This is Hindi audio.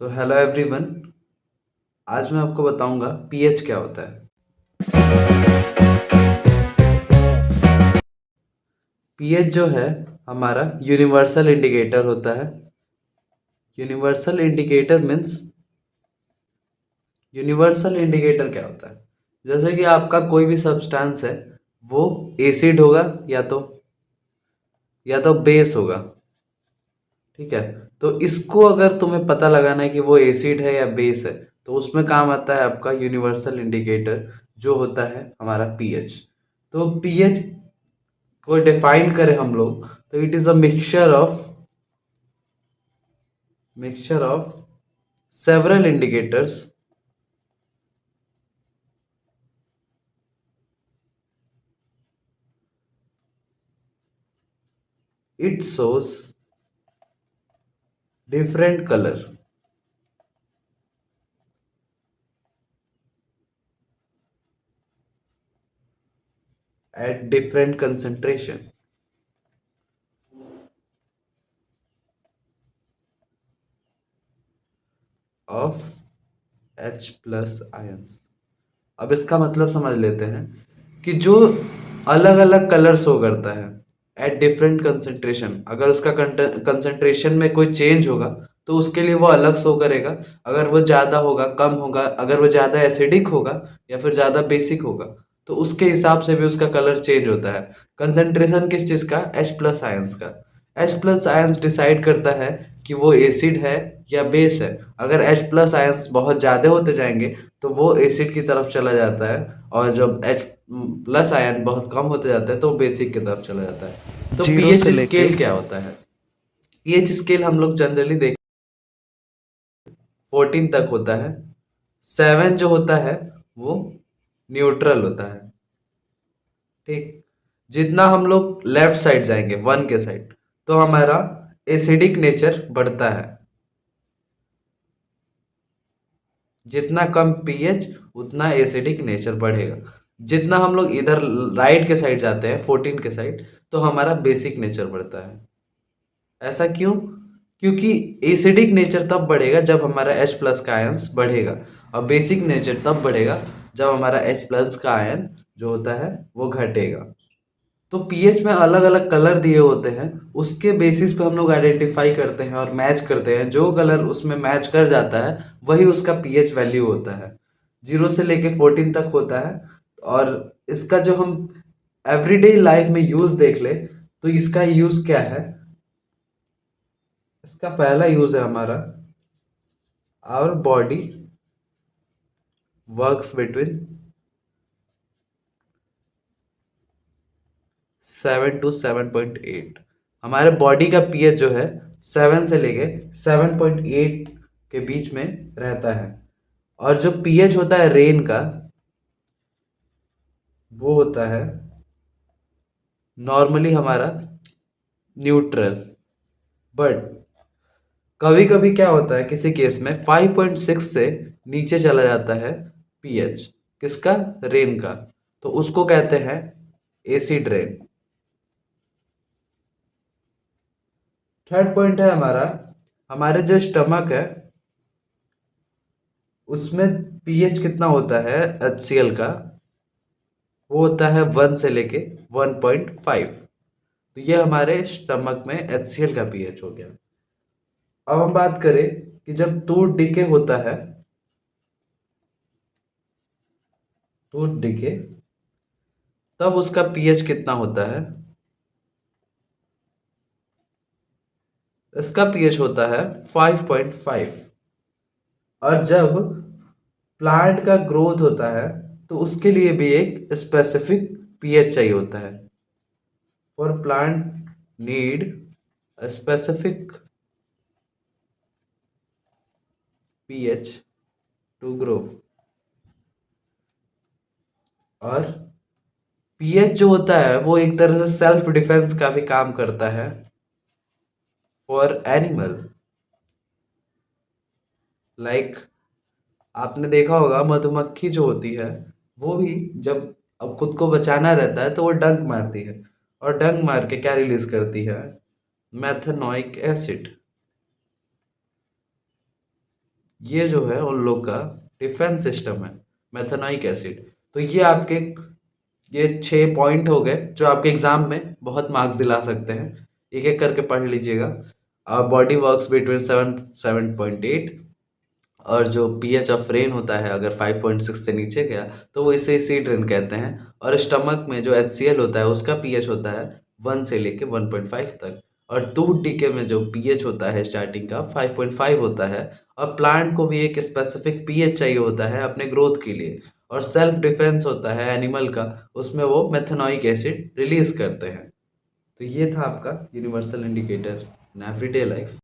So hello everyone. आज मैं आपको बताऊंगा पीएच क्या होता है। पीएच जो है हमारा यूनिवर्सल इंडिकेटर होता है। Universal indicator means universal indicator क्या होता है? जैसे कि आपका कोई भी सब्सटेंस है, वो एसिड होगा या तो बेस होगा। ठीक है। तो इसको अगर तुम्हें पता लगाना है कि वो एसिड है या बेस है, तो उसमें काम आता है आपका यूनिवर्सल इंडिकेटर, जो होता है हमारा पीएच। तो पीएच को डिफाइन करें हम लोग, तो it is a mixture of several indicators. It shows different color at different concentration of H plus ions. अब इसका मतलब समझ लेते हैं कि जो अलग अलग कलर शो करता है एट डिफरेंट कंसंट्रेशन, अगर उसका कंसंट्रेशन में कोई चेंज होगा तो उसके लिए वो अलग शो करेगा। अगर वो ज़्यादा होगा, कम होगा, अगर वो ज़्यादा एसिडिक होगा या फिर ज़्यादा बेसिक होगा, तो उसके हिसाब से भी उसका कलर चेंज होता है। कंसंट्रेशन किस चीज़ का? एच प्लस आयंस का। एच प्लस आयंस डिसाइड करता है कि वो एसिड है या बेस है। अगर एच प्लस आयंस बहुत ज़्यादा होते जाएंगे तो वो एसिड की तरफ चला जाता है, और जब एच प्लस आयन बहुत कम होते जाते हैं तो वो बेसिक की तरफ चला जाता है। तो जीरो पीएच से लेके स्केल क्या होता है? पीएच स्केल हम लोग जनरली देख 14 तक होता है। 7 जो होता है वो न्यूट्रल होता है। ठीक। जितना हम लोग लेफ्ट साइड जाएंगे, 1 के साइड, तो हमारा एसिडिक नेचर बढ़ता है। जितना कम पीएच उतना एसिडिक नेचर बढ़ेगा। जितना हम लोग इधर राइट के साइड जाते हैं, 14 के साइड, तो हमारा बेसिक नेचर बढ़ता है। ऐसा क्यों? क्योंकि एसिडिक नेचर तब बढ़ेगा जब हमारा H प्लस का आयंस बढ़ेगा, और बेसिक नेचर तब बढ़ेगा जब हमारा H प्लस का आयन जो होता है वो घटेगा। तो पीएच में अलग अलग कलर दिए होते हैं, उसके बेसिस पे हम लोग आइडेंटिफाई करते हैं और मैच करते हैं। जो कलर उसमें मैच कर जाता है वही उसका पीएच वैल्यू होता है। 0 से लेके 14 तक होता है। और इसका जो हम एवरीडे लाइफ में यूज देख ले, तो इसका यूज क्या है? इसका पहला यूज है हमारा, our body works between 7 to 7.8। हमारे बॉडी का पीएच जो है 7 से लेके 7.8 के बीच में रहता है। और जो पीएच होता है रेन का, वो होता है नॉर्मली हमारा न्यूट्रल। बट कभी कभी क्या होता है, किसी केस में 5.6 से नीचे चला जाता है पीएच। किसका? रेन का। तो उसको कहते हैं एसिड रेन। थर्ड पॉइंट है हमारा, हमारे जो स्टमक है उसमें पीएच कितना होता है HCl का? वो होता है 1 से लेके 1.5। तो ये हमारे स्टमक में HCl का पीएच हो गया। अब हम बात करें कि जब टूथ डिके होता है, टूथ डिके, तब उसका पीएच कितना होता है? इसका पीएच होता है 5.5। और जब प्लांट का ग्रोथ होता है तो उसके लिए भी एक स्पेसिफिक पीएच चाहिए होता है। For plant need a specific pH to grow। और पीएच जो होता है वो एक तरह से सेल्फ डिफेंस का भी काम करता है फॉर एनिमल। लाइक आपने देखा होगा मधुमक्खी जो होती है, वो भी जब अब खुद को बचाना रहता है तो वो डंक मारती है। और डंक मार के क्या रिलीज करती है? Methanoic acid. ये जो है उन लोग का डिफेंस सिस्टम है, मेथेनोइक एसिड। तो ये 6 पॉइंट हो गए जो आपके एग्जाम में बहुत मार्क्स दिला सकते हैं। एक एक करके पढ़ लीजिएगा। बॉडी वर्क्स बिटवीन 7-7.8, और जो पीएच ऑफ रेन होता है अगर 5.6 से नीचे गया तो वो इसे सीड रेन कहते हैं। और स्टमक में जो HCl होता है उसका पीएच होता है 1 से लेके 1.5 तक। और दूध डीके में जो पीएच होता है स्टार्टिंग का 5.5 होता है। और प्लांट को भी एक स्पेसिफिक पीएच चाहिए होता है अपने ग्रोथ के लिए। और सेल्फ डिफेंस होता है एनिमल का, उसमें वो मेथेनोइक एसिड रिलीज करते हैं। तो ये था आपका universal indicator in everyday life.